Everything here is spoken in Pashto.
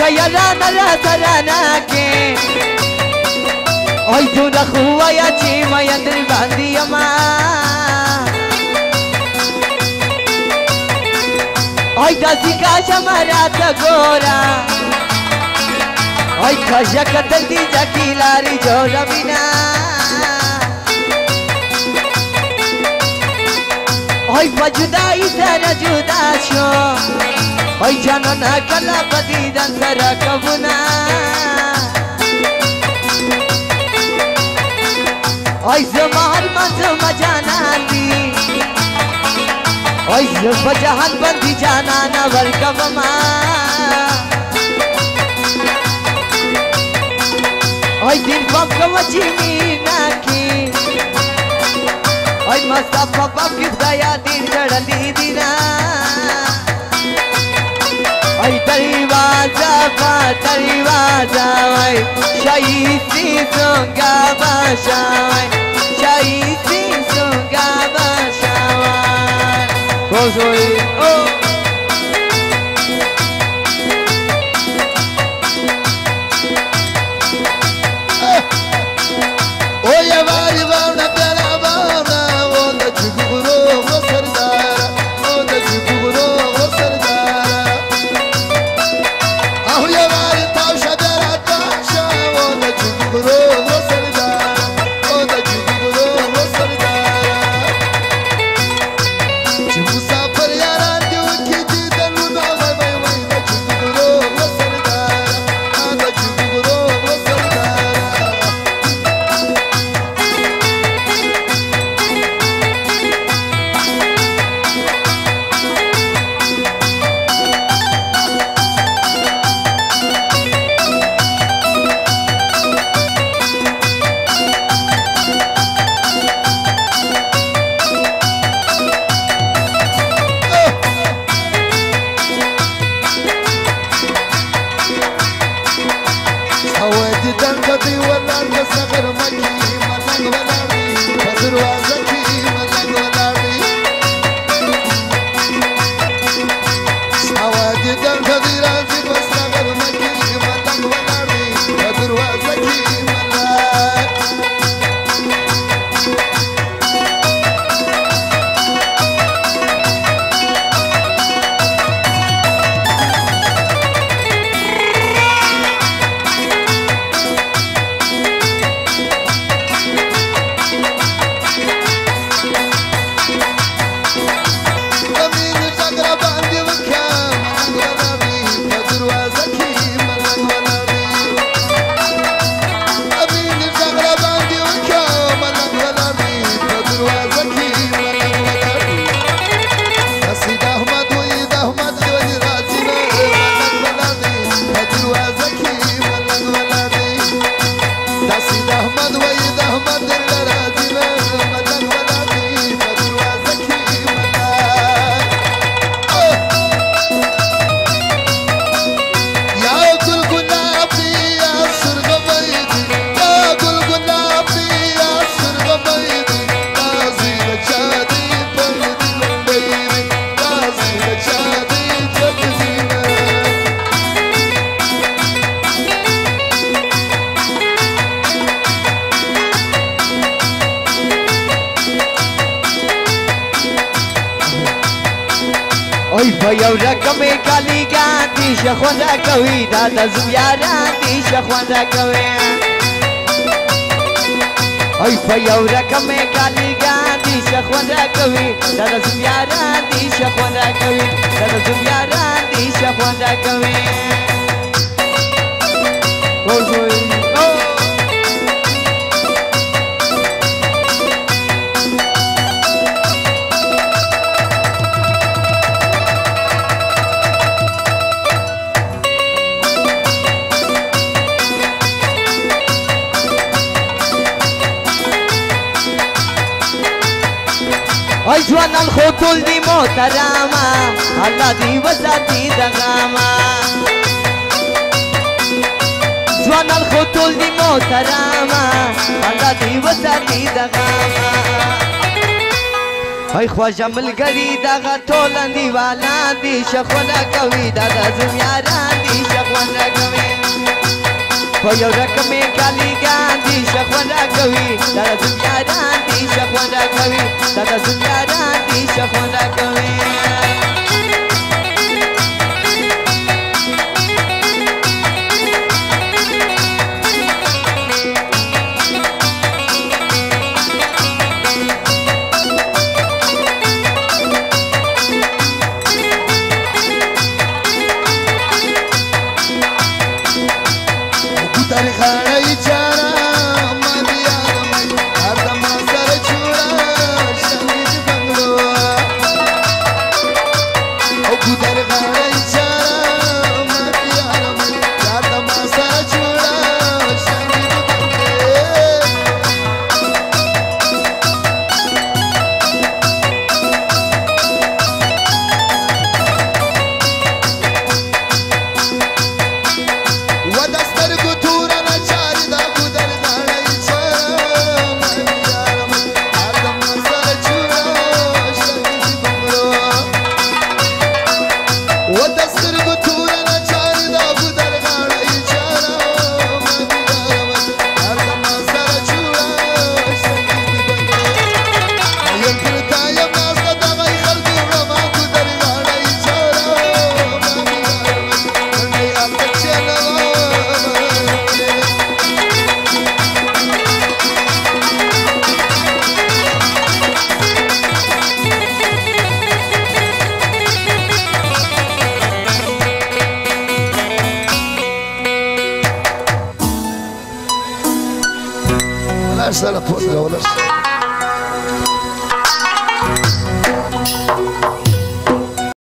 يا رانا لا ترانا كي اوي دون اخوة يا جيما يندر باندي يما اوي دازي كاشا مراتا غورا اوي كاشا قتل دي جاكي لاري جورا بنا اوي بجداي سر جدا شو اوي جانانا کلا بدیدن سرا کبونا اوي زمان ما جانان دی اوي زب جهان بندی جانانا ورکبما اوي دین پاپ کوچی مینا کی اوي مستا پاپ کی دیا دین چڑلی دینا ay tariwaza pa tariwaza ay shaisi sunga basha ay shaisi sunga basha ay oh oh ya vari vana pyara vana onda chuguro sardara onda chuguro یو رقمې کالی ګاندي شخوانده کوي دا د زویاران دي شخوانده کوي ای په یو رقمې کالی ګاندي شخوانده کوي دا د زویاران دي شخوانده کوي دا د زویاران دي شخوانده کوي ای جوانان خطول دی محترمه الله دی وساتی دغامه جوانان خطول دی محترمه الله دی وساتی دغامه ای خواجه ملګری دغه ټول دیوالان دي شخونه کوي دغه زم یاران دي شخونه کوي په یو رقمې کالیګان دي شخونه کوي دغه زم یاران دي شخونه کوي دغه زم یاران دي شخونه کوي Essa era a